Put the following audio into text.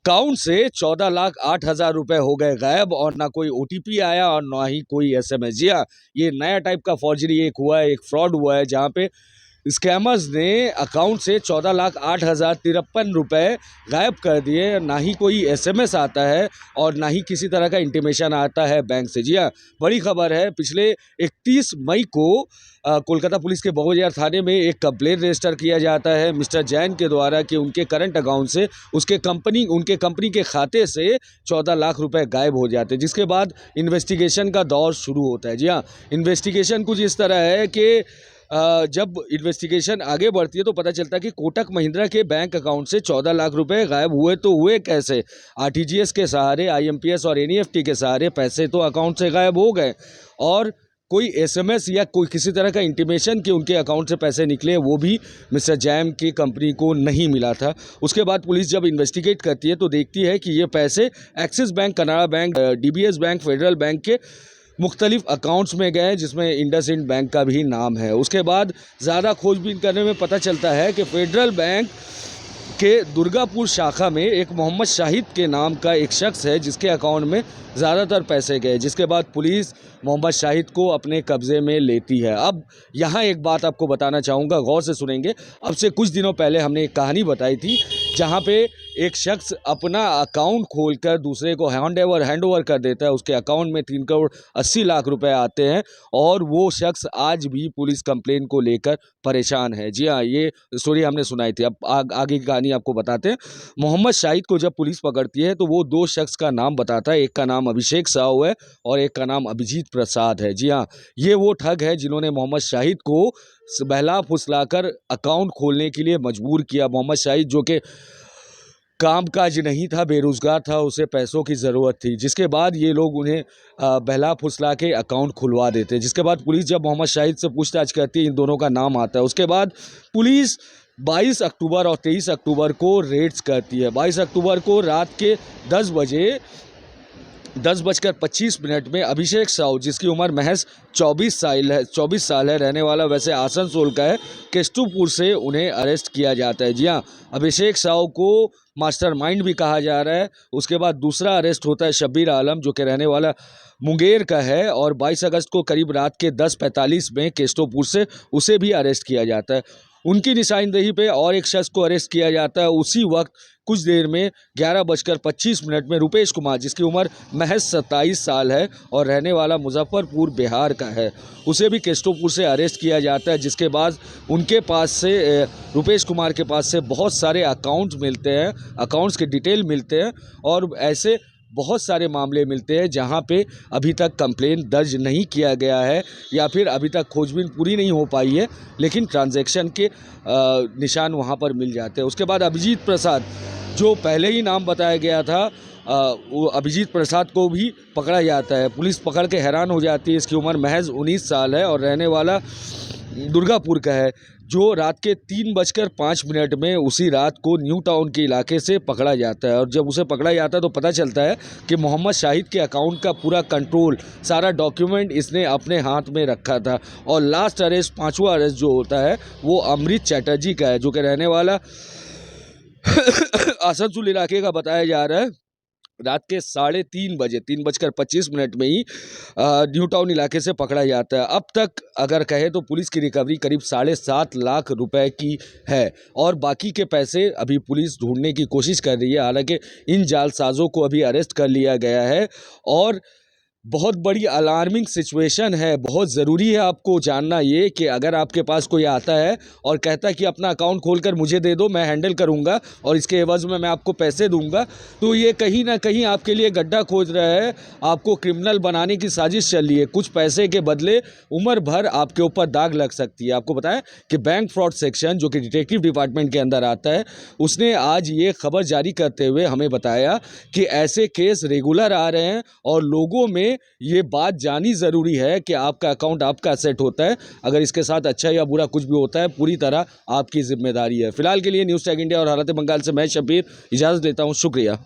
Account से 14,08,000 रुपए हो गए गायब और ना कोई ओटीपी आया और ना ही कोई एसएमएस। जी हाँ, ये नया टाइप का फॉर्जरी एक हुआ है, एक फ्रॉड हुआ है जहाँ पे स्कैमर्स ने अकाउंट से 14,08,053 रुपए गायब कर दिए। ना ही कोई एसएमएस आता है और ना ही किसी तरह का इंटीमेशन आता है बैंक से। जी हाँ, बड़ी खबर है। पिछले 31 मई को कोलकाता पुलिस के बहुबाजार थाने में एक कंप्लेंट रजिस्टर किया जाता है मिस्टर जैन के द्वारा कि उनके करंट अकाउंट से उनके कंपनी के खाते से 14 लाख रुपए गायब हो जाते हैं, जिसके बाद इन्वेस्टिगेशन का दौर शुरू होता है। जी हाँ, इन्वेस्टिगेशन कुछ इस तरह है कि जब इन्वेस्टिगेशन आगे बढ़ती है तो पता चलता है कि कोटक महिंद्रा के बैंक अकाउंट से 14 लाख रुपए गायब हुए। तो हुए कैसे? आरटीजीएस के सहारे, आईएमपीएस और एनईएफटी के सहारे पैसे तो अकाउंट से गायब हो गए और कोई एसएमएस या कोई किसी तरह का इंटीमेशन कि उनके अकाउंट से पैसे निकले वो भी मिस्टर जैन की कंपनी को नहीं मिला था। उसके बाद पुलिस जब इन्वेस्टिगेट करती है तो देखती है कि ये पैसे axis bank, Canada bank, DBS bank, federal bank के मुख्तलिफ अकाउंट्स में गए, जिसमें इंडसइंड बैंक का भी नाम है। उसके बाद ज़्यादा खोजबीन करने में पता चलता है कि फेडरल बैंक के दुर्गापुर शाखा में एक मोहम्मद शाहिद के नाम का एक शख्स है जिसके अकाउंट में ज़्यादातर पैसे गए, जिसके बाद पुलिस मोहम्मद शाहिद को अपने कब्ज़े में लेती है। अब यहाँ एक बात आपको बताना चाहूँगा, गौर से सुनेंगे। अब से कुछ दिनों पहले हमने एक कहानी बताई थी जहाँ पे एक शख्स अपना अकाउंट खोलकर दूसरे को हैंड ओवर कर देता है। उसके अकाउंट में 3 करोड़ 80 लाख रुपए आते हैं और वो शख्स आज भी पुलिस कंप्लेन को लेकर परेशान है। जी हाँ, ये स्टोरी हमने सुनाई थी। अब आगे की कहानी आपको बताते हैं। मोहम्मद शाहिद को जब पुलिस पकड़ती है तो वो 2 शख्स का नाम बताता है। एक का नाम अभिषेक साहू है और एक का नाम अभिजीत प्रसाद है। जी हाँ, ये वो ठग है जिन्होंने मोहम्मद शाहिद को बहला फुसलाकर अकाउंट खोलने के लिए मजबूर किया। मोहम्मद शाहिद जो कि काम काज नहीं था, बेरोज़गार था, उसे पैसों की ज़रूरत थी, जिसके बाद ये लोग उन्हें बहला फुसला के अकाउंट खुलवा देते। जिसके बाद पुलिस जब मोहम्मद शाहिद से पूछताछ करती है, इन दोनों का नाम आता है। उसके बाद पुलिस 22 अक्टूबर और 23 अक्टूबर को रेड्स करती है। 22 अक्टूबर को रात के 10 बजे 10:25 में अभिषेक साहू, जिसकी उम्र महज 24 साल है, रहने वाला वैसे आसनसोल का है, केस्टुपुर से उन्हें अरेस्ट किया जाता है। जी हाँ, अभिषेक साहू को मास्टरमाइंड भी कहा जा रहा है। उसके बाद दूसरा अरेस्ट होता है शब्बीर आलम, जो कि रहने वाला मुंगेर का है, और 22 अगस्त को करीब रात के 10:45 में केस्टोपुर से उसे भी अरेस्ट किया जाता है। उनकी निशानदेही पे और एक शख्स को अरेस्ट किया जाता है। उसी वक्त कुछ देर में 11:25 में रुपेश कुमार, जिसकी उम्र महज 27 साल है और रहने वाला मुजफ्फरपुर बिहार का है, उसे भी केस्टोपुर से अरेस्ट किया जाता है। जिसके बाद उनके पास से रुपेश कुमार के पास से बहुत सारे अकाउंट्स मिलते हैं, अकाउंट्स के डिटेल मिलते हैं और ऐसे बहुत सारे मामले मिलते हैं जहां पे अभी तक कंप्लेन दर्ज नहीं किया गया है या फिर अभी तक खोजबीन पूरी नहीं हो पाई है, लेकिन ट्रांजैक्शन के निशान वहां पर मिल जाते हैं। उसके बाद अभिजीत प्रसाद, जो पहले ही नाम बताया गया था, वो अभिजीत प्रसाद को भी पकड़ा जाता है। पुलिस पकड़ के हैरान हो जाती है। इसकी उम्र महज 19 साल है और रहने वाला दुर्गापुर का है, जो रात के 3:05 में उसी रात को न्यू टाउन के इलाके से पकड़ा जाता है। और जब उसे पकड़ा जाता है तो पता चलता है कि मोहम्मद शाहिद के अकाउंट का पूरा कंट्रोल, सारा डॉक्यूमेंट इसने अपने हाथ में रखा था। और लास्ट अरेस्ट, 5वां अरेस्ट जो होता है वो अमृत चैटर्जी का है, जो कि रहने वाला आसनसोल इलाके का बताया जा रहा है। रात के 3:25 में ही न्यू टाउन इलाके से पकड़ा जाता है। अब तक अगर कहे तो पुलिस की रिकवरी करीब 7.5 लाख रुपए की है और बाकी के पैसे अभी पुलिस ढूंढने की कोशिश कर रही है। हालांकि इन जालसाजों को अभी अरेस्ट कर लिया गया है और बहुत बड़ी अलार्मिंग सिचुएशन है। बहुत ज़रूरी है आपको जानना ये कि अगर आपके पास कोई आता है और कहता है कि अपना अकाउंट खोलकर मुझे दे दो, मैं हैंडल करूंगा और इसके एवज़ में मैं आपको पैसे दूंगा, तो ये कहीं ना कहीं आपके लिए गड्ढा खोज रहा है, आपको क्रिमिनल बनाने की साजिश चल रही है। कुछ पैसे के बदले उम्र भर आपके ऊपर दाग लग सकती है। आपको बताएं कि बैंक फ्रॉड सेक्शन, जो कि डिटेक्टिव डिपार्टमेंट के अंदर आता है, उसने आज ये खबर जारी करते हुए हमें बताया कि ऐसे केस रेगुलर आ रहे हैं और लोगों में ये बात जानी ज़रूरी है कि आपका अकाउंट आपका सेट होता है। अगर इसके साथ अच्छा या बुरा कुछ भी होता है, पूरी तरह आपकी जिम्मेदारी है। फिलहाल के लिए न्यूज़ टैग इंडिया और हालत बंगाल से मैं शब्बीर इजाज़त लेता हूँ। शुक्रिया।